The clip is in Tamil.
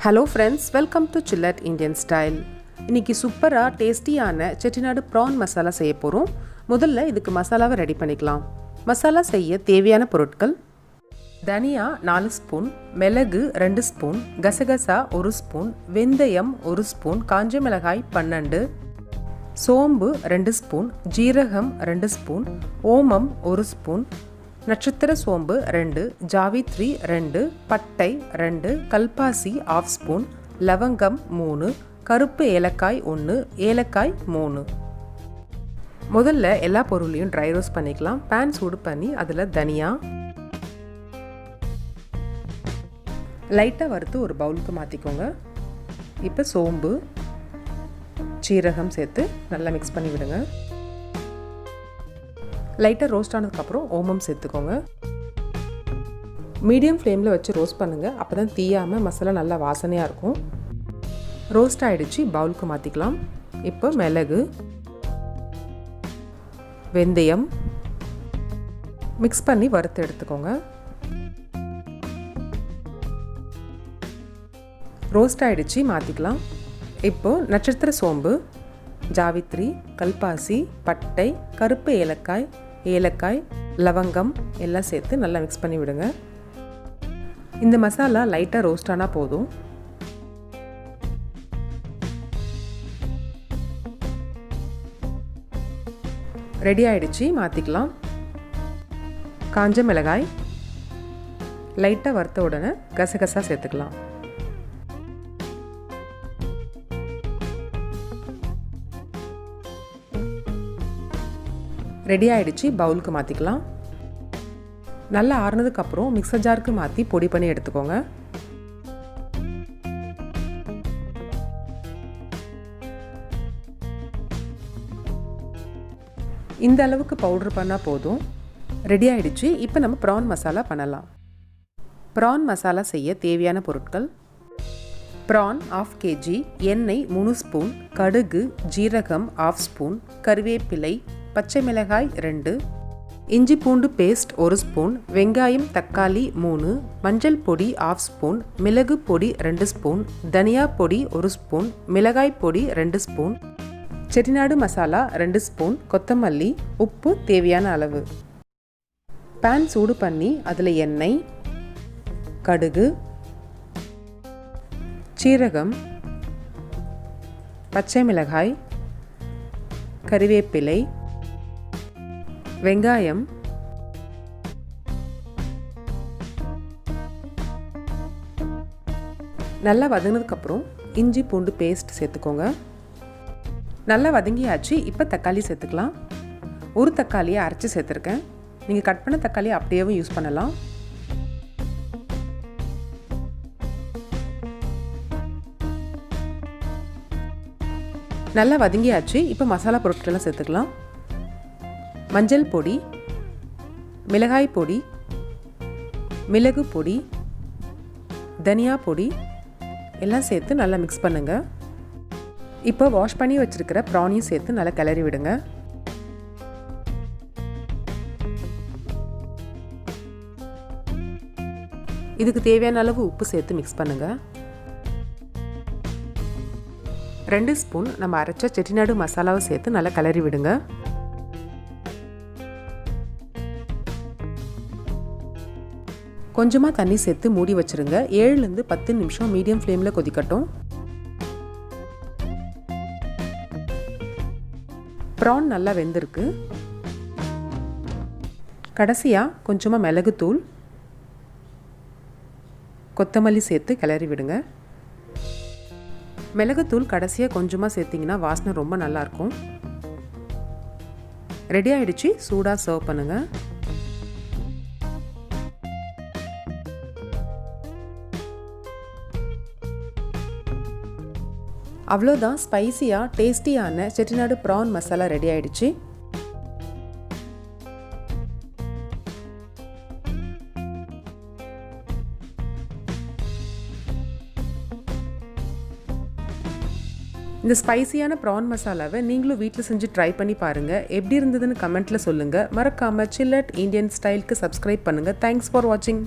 Hello friends, welcome to ChillatIndianstyle. இன்னைக்கு சூப்பரா டேஸ்டியான செட்டிநாடு ப்ரான் மசாலா செய்ய போறோம். முதல்ல இதுக்கு மசாலாவை ரெடி பண்ணிக்கலாம். மசாலா செய்ய தேவையான பொருட்கள்: தனியா 4 ஸ்பூன், மிளகு 2 ஸ்பூன், கசகசா 1 ஸ்பூன், வெந்தயம் 1 ஸ்பூன், காஞ்ச மிளகாய் 12, சோம்பு 2 ஸ்பூன், ஜீரகம் 2 ஸ்பூன், ஓமம் 1 ஸ்பூன், நட்சத்திர சோம்பு 2, ஜாவித்ரி 2, பட்டை 2, கல்பாசி 1/2 ஸ்பூன், லவங்கம் 3, கருப்பு ஏலக்காய் 1, ஏலக்காய் 3. முதல்ல எல்லா பொருளையும் ட்ரை ரோஸ்ட் பண்ணிக்கலாம். பேன் சூடு பண்ணி அதில் தனியா லைட்டாக வறுத்து ஒரு பவுலுக்கு மாற்றிக்கோங்க. இப்போ சோம்பு, சீரகம் சேர்த்து நல்லா மிக்ஸ் பண்ணி விடுங்க. லைட்டாக ரோஸ்ட் ஆனதுக்கப்புறம் ஓமம் சேர்த்துக்கோங்க. மீடியம் ஃப்ளேமில் வச்சு ரோஸ்ட் பண்ணுங்கள், அப்போ தான் தீயாமல் மசாலா நல்லா வாசனையாக இருக்கும். ரோஸ்ட் ஆகிடுச்சு, பவுலுக்கு மாற்றிக்கலாம். இப்போ மிளகு, வெந்தயம் மிக்ஸ் பண்ணி வறுத்து எடுத்துக்கோங்க. ரோஸ்ட் ஆகிடுச்சு, மாற்றிக்கலாம். இப்போது நட்சத்திர சோம்பு, ஜாவித்ரி, கல்பாசி, பட்டை, கருப்பு ஏலக்காய், ஏலக்காய், லவங்கம் எல்லாம் சேர்த்து நல்லா மிக்ஸ் பண்ணி விடுங்க. இந்த மசாலா லைட்டாக ரோஸ்ட் ஆனால் போதும். ரெடி ஆயிடுச்சு, மாற்றிக்கலாம். காஞ்ச மிளகாய் லைட்டாக வறுத்த உடனே கசகசா சேர்த்துக்கலாம். ரெடி ஆகிடுச்சு, பவுலுக்கு மாற்றிக்கலாம். நல்லா ஆறுனதுக்கப்புறம் மிக்சர் ஜாருக்கு மாற்றி பொடி பண்ணி எடுத்துக்கோங்க. இந்த அளவுக்கு பவுடர் பண்ணால் போதும். ரெடி ஆகிடுச்சு. இப்போ நம்ம ப்ரான் மசாலா பண்ணலாம். ப்ரான் மசாலா செய்ய தேவையான பொருட்கள்: ப்ரான் 1/2 kg, எண்ணெய் 3 ஸ்பூன், கடுகு, ஜீரகம் 1/2 ஸ்பூன், கறிவேப்பிலை, பச்சை மிளகாய் 2, இஞ்சி பூண்டு பேஸ்ட் 1 ஸ்பூன், வெங்காயம் தக்காளி 3, மஞ்சள் பொடி 1/2 ஸ்பூன், மிளகு பொடி 2 ஸ்பூன், தனியா பொடி 1 ஸ்பூன், மிளகாய் பொடி 2 ஸ்பூன், செட்டிநாடு மசாலா 2 ஸ்பூன், கொத்தமல்லி, உப்பு தேவையான அளவு. பேன் சூடு பண்ணி அதில் எண்ணெய், கடுகு, சீரகம், பச்சை மிளகாய், கறிவேப்பிலை, வெங்காயம், நல்லா வதங்கினதுக்கப்புறம் இஞ்சி பூண்டு பேஸ்ட் சேர்த்துக்கோங்க. நல்லா வதங்கியாச்சு. இப்போ தக்காளி சேர்த்துக்கலாம். ஒரு தக்காளியை அரைச்சி சேர்த்துருக்கேன். நீங்கள் கட் பண்ண தக்காளியை அப்படியேவும் யூஸ் பண்ணலாம். நல்லா வதங்கியாச்சு. இப்போ மசாலா பொருட்கள்லாம் சேர்த்துக்கலாம். மஞ்சள் பொடி, மிளகாய் பொடி, மிளகு பொடி, தனியா பொடி எல்லாம் சேர்த்து நல்லா மிக்ஸ் பண்ணுங்கள். இப்போ வாஷ் பண்ணி வச்சுருக்கிற ப்ரானையும் சேர்த்து நல்லா கிளறி விடுங்க. இதுக்கு தேவையான அளவு உப்பு சேர்த்து மிக்ஸ் பண்ணுங்கள். 2 ஸ்பூன் நம்ம அரைச்ச செட்டிநாடு மசாலாவை சேர்த்து நல்லா கிளறி விடுங்க. கொஞ்சமாக தண்ணி சேர்த்து மூடி வச்சுருங்க. 7லேருந்து 10 நிமிஷம் மீடியம் ஃப்ளேமில் கொதிக்கட்டும். ப்ரான் நல்லா வெந்திருக்கு. கடைசியாக கொஞ்சமாக மிளகுத்தூள், கொத்தமல்லி சேர்த்து கிளறி விடுங்க. மிளகுத்தூள் கடைசியாக கொஞ்சமாக சேர்த்திங்கன்னா வாசனை ரொம்ப நல்லாயிருக்கும். ரெடி ஆகிடுச்சு. சூடாக சர்வ் பண்ணுங்கள். அவ்வளோதான், ஸ்பைசியாக டேஸ்டியான செட்டிநாடு ப்ரான் மசாலா ரெடி ஆகிடுச்சு. இந்த ஸ்பைசியான ப்ரான் மசாலாவை நீங்களும் வீட்டில் செஞ்சு ட்ரை பண்ணி பாருங்கள். எப்படி இருந்ததுன்னு கமெண்ட்டில் சொல்லுங்கள். மறக்காமல் சில்லட் இந்தியன் ஸ்டைலுக்கு சப்ஸ்கிரைப் பண்ணுங்கள். தேங்க்ஸ் ஃபார் வாட்சிங்.